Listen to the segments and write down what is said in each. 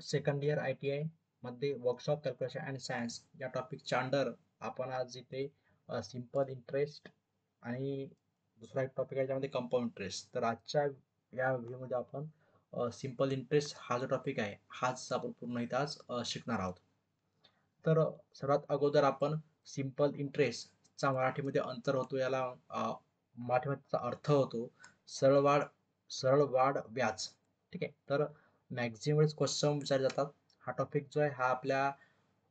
Second year ITI मध्ये workshop calculation and science या टॉपिकच्या under आपण आज इथे सिंपल इंटरेस्ट आणि दुसरा एक टॉपिक आहे ज्यामध्ये कंपाऊंड इंटरेस्ट. तर आजच्या या व्हिडिओमध्ये आपण सिंपल इंटरेस्ट हा जो टॉपिक आहे हाच आपण पूर्ण इथं आज शिकणार आहोत. तर सर्वात अगोदर आपण सिंपल इंटरेस्टचा मराठीमध्ये अंतर होतो याला मराठीमध्ये त्याचा अर्थ होतो सरळ वाढ व्याज. ठीक आहे. तर मॅक्झिमम वेळेस क्वेश्चन विचारले जातात. हा टॉपिक जो आहे हा आपल्या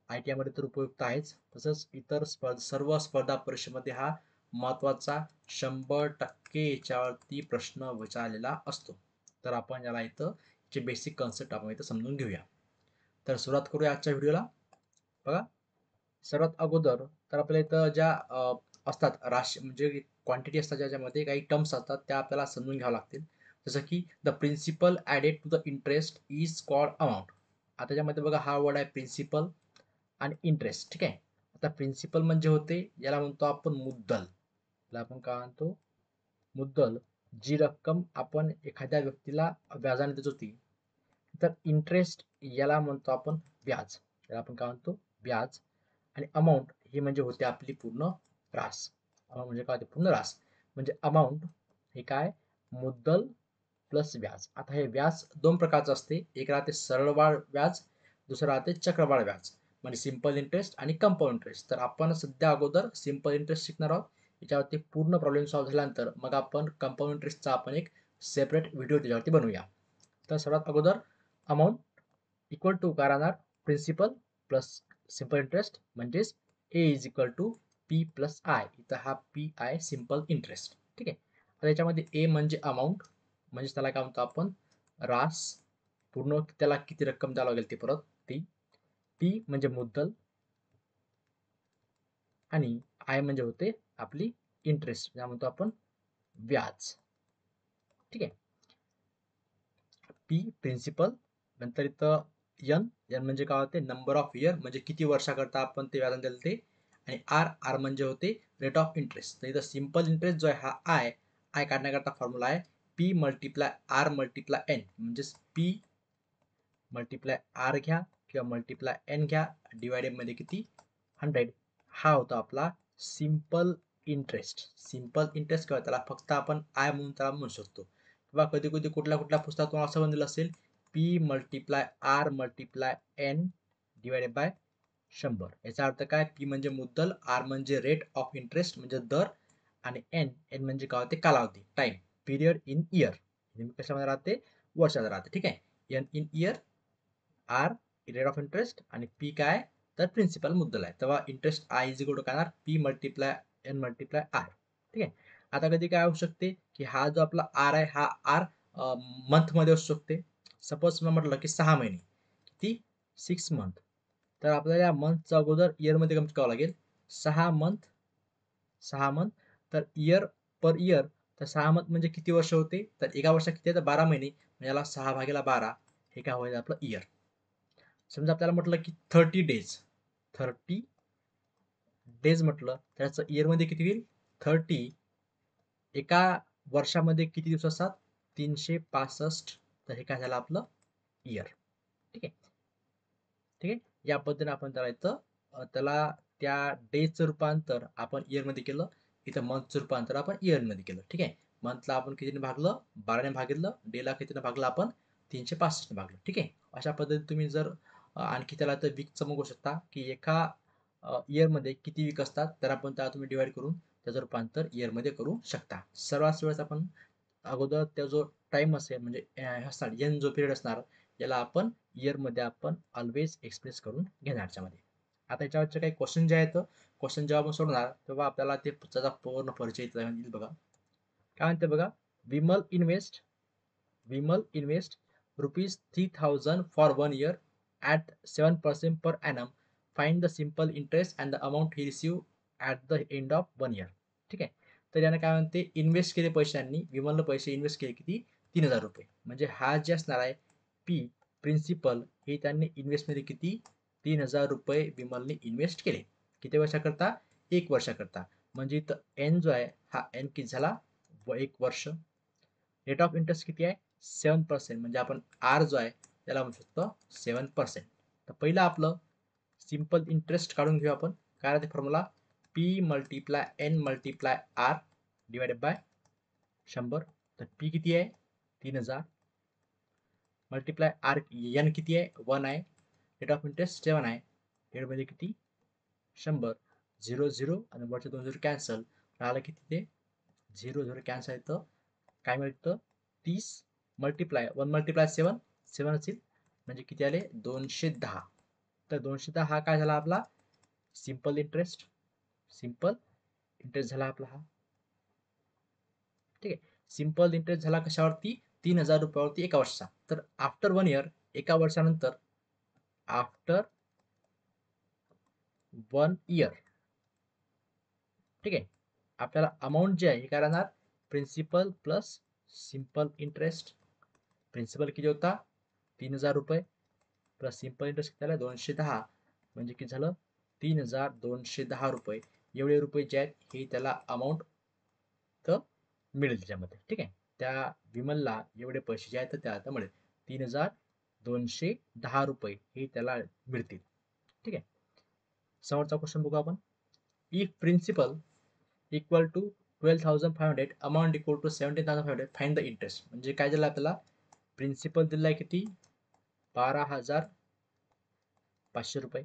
ITI मध्ये तर उपयुक्त आहेच, तसंच इतर सर्व स्पर्धा परीक्षेमध्ये हा महत्वाचा 100% याच्यावरती प्रश्न विचारलेला असतो. तर आपण याला इथं जे बेसिक कन्सेप्ट आपण इथं समजून घेऊया. तर सुरुवात करूया आजच्या व्हिडिओला. बघा, सर्वात अगोदर तर आपल्या इथं ज्या असतात राशी म्हणजे क्वांटिटी असतात ज्याच्यामध्ये काही टर्म्स असतात त्या आपल्याला समजून घ्याव्या लागतील. जसं की the principal added to the interest is called amount. आता त्याच्यामध्ये बघा हा वर्ड आहे प्रिन्सिपल आणि इंटरेस्ट. ठीक आहे. आता प्रिन्सिपल म्हणजे होते याला म्हणतो आपण मुद्दल. याला आपण काय म्हणतो? मुद्दल. जी रक्कम आपण एखाद्या व्यक्तीला व्याजाने देत होती. तर इंटरेस्ट याला म्हणतो आपण व्याज. याला आपण काय म्हणतो? व्याज. आणि अमाऊंट ही म्हणजे होते आपली पूर्ण रास. म्हणजे काय होते? पूर्ण रास. म्हणजे अमाऊंट हे काय? मुद्दल प्लस व्याज. आता हे व्याज दोन प्रकारचं असते. एक राहते सरळवाढ व्याज, दुसरं राहते चक्रवाढ व्याज. म्हणजे सिंपल इंटरेस्ट आणि कंपाऊंड इंटरेस्ट. तर आपण सध्या अगोदर सिंपल इंटरेस्ट शिकणार आहोत. याच्यावरती पूर्ण प्रॉब्लेम सॉल्व्ह झाल्यानंतर मग आपण कंपाऊंड इंटरेस्टचा आपण एक सेपरेट व्हिडिओ त्याच्यावरती बनवूया. तर सर्वात अगोदर अमाऊंट इक्वल टू काय राहणार? प्रिन्सिपल प्लस सिंपल इंटरेस्ट म्हणजेच A is equal to P plus I. इथं हा P आहे सिंपल इंटरेस्ट. ठीक आहे. आता याच्यामध्ये A म्हणजे अमाऊंट, म्हणजे त्याला काय म्हणतो आपण? रास. पूर्ण त्याला किती रक्कम द्यावी लागेल ती परत ती. P म्हणजे मुद्दल आणि आय म्हणजे होते आपली इंटरेस्ट, ज्या म्हणतो आपण व्याज. ठीक आहे. P प्रिन्सिपल, नंतर इथं N म्हणजे काय होते? नंबर ऑफ इयर म्हणजे किती वर्षाकरता आपण ते व्याज दिलं ते. आणि R म्हणजे होते रेट ऑफ इंटरेस्ट. तर इथं सिंपल इंटरेस्ट जो आहे हा आय काढण्याकरता फॉर्म्युला आहे P multiply R multiply N. म्हणजेच P मल्टिप्लाय R घ्या किंवा मल्टिप्लाय N घ्या, डिवायडेड मध्ये किती? 100. हा होता आपला सिंपल इंटरेस्ट. सिंपल इंटरेस्ट किंवा त्याला फक्त आपण आय म्हणून त्याला म्हणू शकतो. किंवा कधी कधी कुठल्या पुस्तकात तुम्हाला असं बनलेलं असेल P multiply R multiply N divided by 100. याचा अर्थ काय? P म्हणजे मुद्दल, R म्हणजे रेट ऑफ इंटरेस्ट म्हणजे दर, आणि N म्हणजे काय होते? कालावधी, टाइम, पिरियड इन इयर. कशामध्ये राहते? वर्षात राहते. ठीक आहे. N in year, R rate of interest आणि P काय? तर प्रिन्सिपल मुद्दल आहे. तेव्हा interest I is equal to काय? P multiply N multiply R. ठीक आहे. आता कधी काय होऊ शकते की हा जो आपला R आहे हा R मंथ मध्ये असू शकते. सपोज मी म्हटलं की 6 महिने, किती? 6 मंथ. तर आपल्याला या मंथचा अगोदर इयर मध्ये कम्प्लीट करावं लागेल. 6 मंथ, 6 मंथ. तर इयर पर इयर, तर 6 मंथ म्हणजे किती वर्ष होते? तर एका वर्षात किती आहे? तर 12 महिने. म्हणजे याला 6/12 हे काय होईल? आपलं इयर. समजा आपल्याला म्हटलं की 30 डेज, 30 डेज म्हटलं त्याचं इयर मध्ये किती होईल? 30. एका वर्षामध्ये किती दिवस असतात? 365. तर हे काय झालं आपलं इयर. ठीक आहे. ठीक आहे. या पद्धतीने आपण त्याला इथं त्याला त्या डेजचं रूपांतर आपण इयर मध्ये केलं. इथं मंथचं रूपांतर आपण इयर मध्ये केलं. ठीक आहे. मंथला आपण कितीने भागलं? 12ने भागितलं. डेला कितीने भागलं आपण? 365 भागलं. ठीक आहे. अशा पद्धतीने तुम्ही जर आणखी त्याला तर वीकचं बघू शकता की एका इयर मध्ये किती वीक असतात, तर आपण त्याला तुम्ही डिवाइड करून त्याचं रूपांतर इयर मध्ये करू शकता. सर्वात वेळेस आपण अगोदर त्या जो टाइम असेल म्हणजे असणार एन जो पिरियड असणार याला आपण इयर मध्ये आपण ऑलवेज एक्सप्रेस करून घेणार याच्यामध्ये. आता याच्यावरचे काही क्वेश्चन जे आहेत, क्वेश्चन जेव्हा आपण सोडणार तेव्हा आपल्याला ते त्याचा पूर्ण परिचय येईल. बघा काय म्हणते बघा. Vimal invest ₹3000 for 1 year at 7% per annum. Find the simple interest and the amount he received at the end of 1 year. ठीक आहे. तर याने काय म्हणते? इन्व्हेस्ट केले पैशांनी, विमलने पैसे इन्व्हेस्ट केले किती? 3000 रुपये. म्हणजे हा जे असणार आहे P प्रिन्सिपल हे त्यांनी इन्व्हेस्टमध्ये किती? 3000 रुपये विमलने इन्व्हेस्ट केले. किती वर्षाकरता? 1 वर्षाकरता. म्हणजे इथं N जो आहे हा N किती झाला? 1 वर्ष. रेट ऑफ इंटरेस्ट किती आहे? 7%. म्हणजे आपण R जो आहे त्याला म्हणू शकतो 7%. तर पहिलं आपलं सिंपल इंटरेस्ट काढून घेऊ आपण. काय राहते formula? P multiply N multiply R divided by 100. तर P किती आहे? 3000 मल्टिप्लाय R N किती आहे? 1 आहे. रेट ऑफ इंटरेस्ट 7 आहे. हेडमध्ये किती? 100. 0 0 आणि वरचे 2 0 कॅन्सल. राहिलं किती ते? 0 0 कॅन्सल येतं. काय मिळतं? 30 मल्टिप्लाय 1 मल्टिप्लाय 7 7 असेल म्हणजे किती आले? 210. तर 210 हा काय झाला आपला? Simple interest. सिंपल इंटरेस्ट झाला आपला हा. ठीक आहे. सिंपल इंटरेस्ट झाला कशावरती? 3000 रुपयावरती एका वर्षाचा. तर आफ्टर 1 इयर, एका वर्षानंतर, आफ्टर 1 इयर, ठीक आहे, आपल्याला अमाऊंट जे आहे हे काय राहणार? Principal plus simple interest. Principal किती होता? 3000 रुपये प्लस सिंपल इंटरेस्ट किती झाला? 210. म्हणजे किती झालं? 3210 रुपये. एवढे रुपये जे आहेत हे त्याला अमाऊंट तर मिळेल त्याच्यामध्ये. ठीक आहे. त्या विमलला एवढे पैसे जे आहेत त्या आता मिळेल 3210 रुपये हे त्याला मिळतील. ठीक आहे. समोरचा क्वेश्चन बघू आपण. If principal equal to 12,500 amount equal to 17,500 find the interest. म्हणजे काय दिलं आपल्याला? प्रिन्सिपल दिलाय किती? 12,500 रुपये.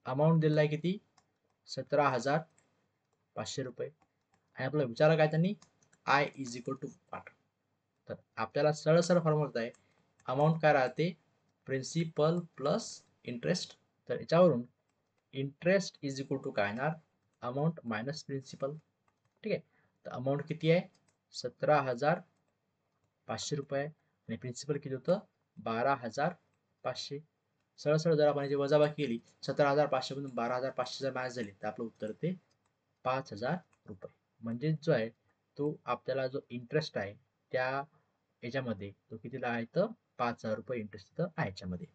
अमाऊंट दिलाय किती? 17,500 रुपये. आणि आपल्याला विचारलं काय त्यांनी? आय इज इक्वल टू पाठ. तर आपल्याला सरळ सरळ फॉर्म्युला आहे. अमाऊंट काय राहते? Principal plus interest. तर याच्यावरून इंटरेस्ट इज इक्वल टू काय येणार? Amount minus principal. ठीक आहे. तर अमाऊंट किती आहे? 17,500 रुपये आणि प्रिन्सिपल किती होतं? 12,500. सरळ सरळ जर आपण याची वजाबाकी केली 17,500 मधून 12,500 जर मायनस झाली तर आपलं उत्तर ते 5,000 रुपये. म्हणजे जो आहे तो आपल्याला जो इंटरेस्ट आहे त्या याच्यामध्ये तो कितीला आहे? तर 5,000 रुपये इंटरेस्ट आहे याच्यामध्ये.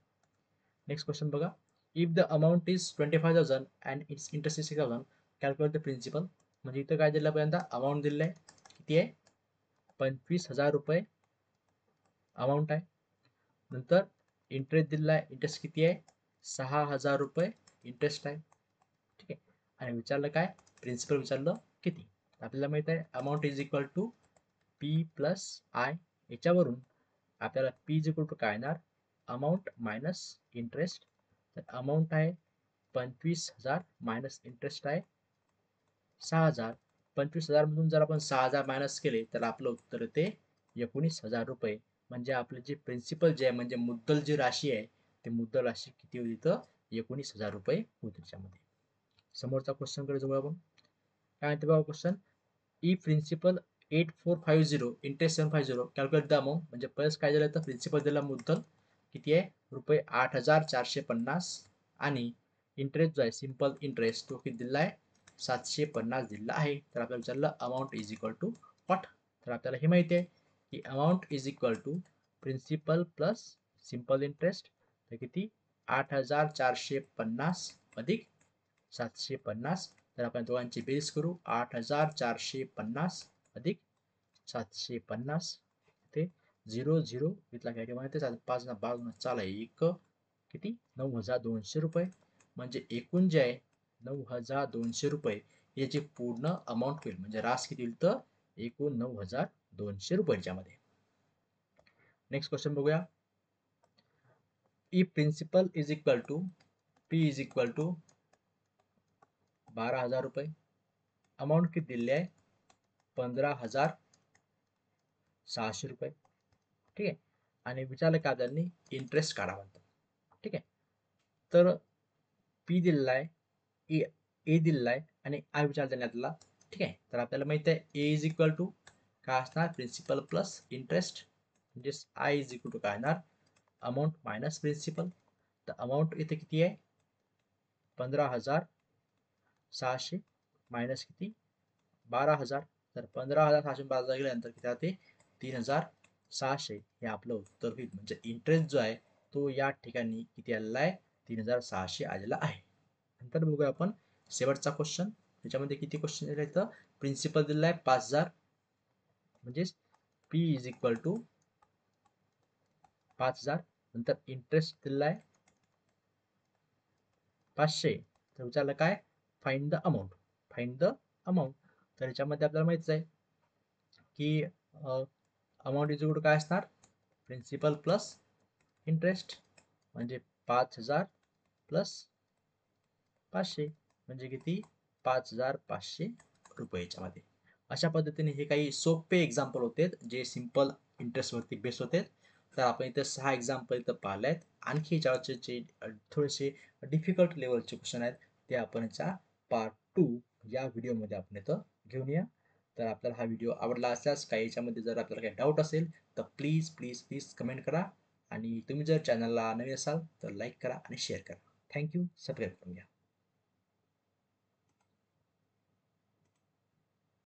नेक्स्ट क्वेश्चन बघा. If the amount is 25,000 and its interest is 6,000 calculate the principal. म्हणजे इथं काय दिलं पर्यंत? अमाऊंट दिलं आहे किती आहे? 25,000 रुपये अमाऊंट आहे. नंतर इंटरेस्ट दिला आहे. इंटरेस्ट किती आहे? 6,000 रुपये इंटरेस्ट आहे. ठीक आहे. आणि विचारलं काय? प्रिन्सिपल विचारलं किती? आपल्याला माहित आहे amount is equal to P plus I. याच्यावरून आपल्याला पी इज इक्वल टू काय येणार? Amount minus interest. तर अमाऊंट आहे 25,000 मायनस इंटरेस्ट आहे 6,000. 25,000 मधून जर आपण 6,000 मायनस केले तर आपलं उत्तर येते 19,000 रुपये. म्हणजे आपले जे प्रिन्सिपल जे आहे म्हणजे मुद्दल जी राशी आहे ते मुद्दल राशी किती होती? तर 19,000 रुपये होती त्याच्यामध्ये. समोरचा क्वेश्चन कडे जाऊ आपण. काय म्हणते बघा क्वेश्चन. ई principal 8450 interest 750 calculate the amount. म्हणजे पहिलेच काय झालं तर प्रिन्सिपल दिला मुद्दल किती आहे? रुपये 8,450 आणि इंटरेस्ट जो आहे सिंपल इंटरेस्ट तो किती दिला आहे? 750 दिला आहे. तर आपल्याला विचारलं amount is equal to what. तर आपल्याला हे माहिती आहे की amount is equal to principal plus simple interest. तर किती? 8,450 अधिक 750. तर आपण दोघांची बेरीज करू. 8,450 अधिक 750. ते 0 0 इथला काय ठेवा? 5 12 चाला एक किती? 9,200 रुपये. म्हणजे एकूण जे आहे 9,200 रुपये याची पूर्ण अमाऊंट होईल. म्हणजे रास किती होईल? तर एकूण 9,200 रुपयाच्यामध्ये. नेक्स्ट क्वेश्चन बघूया. ई principal is equal to P is equal to 12,000 रुपये. अमाऊंट किती दिली आहे? 15,600 रुपये. ठीक आहे. आणि विचारलं का त्यांनी? इंटरेस्ट काढा म्हणतात. ठीक आहे. तर पी दिलेला आहे, ए दिलेला आहे आणि आय विचार त्यांनी आपल्याला. ठीक आहे. तर आपल्याला माहित आहे ए इज इक्वल टू काय असणार? Principal plus interest. म्हणजेच आय इज इक्वल टू काय येणार? Amount minus principal. तर अमाऊंट इथे किती आहे? 15,600 मायनस किती? 12,000. तर 15,600 12,000 गेल्यानंतर किती राहते? 3,600 हे आपलं उत्तर होईल. म्हणजे इंटरेस्ट जो आहे तो या ठिकाणी किती आलेला आहे? 3,600 आलेला आहे. नंतर बघूया आपण शेवटचा क्वेश्चन. त्याच्यामध्ये किती क्वेश्चन दिले तर प्रिन्सिपल दिला आहे 5,000. म्हणजेच पी इज इक्वल टू 5,000 नंतर इंटरेस्ट दिलेला आहे 500. तर विचारलं काय, find the amount. Find the amount. तर याच्यामध्ये आपल्याला माहितीच आहे की अमाऊंट इज इक्वल टू काय असणार, प्रिन्सिपल प्लस इंटरेस्ट, म्हणजे 5000 प्लस 500 म्हणजे किती, 5500 रुपये याच्यामध्ये. अशा पद्धतीने हे काही सोपे एक्झाम्पल होते जे सिंपल इंटरेस्टवरती बेस होते. तर आपण इथे 6 एक्झाम्पल इथं पाहिले आहेत. आणखी याच्यावरचे जे थोडेसे डिफिकल्ट लेवलचे क्वेश्चन आहेत ते आपण याच्या पार्ट 2 या व्हिडिओमध्ये आपण इथं घेऊन या. तर आपल्याला हा व्हिडिओ आवडला असल्यास काही याच्यामध्ये जर आपल्याला काही डाऊट असेल तर प्लीज प्लीज प्लीज कमेंट करा. आणि तुम्ही जर चॅनलला नवीन असाल तर लाईक करा आणि शेअर करा. थँक्यू. सबस्क्राईब करून घ्या.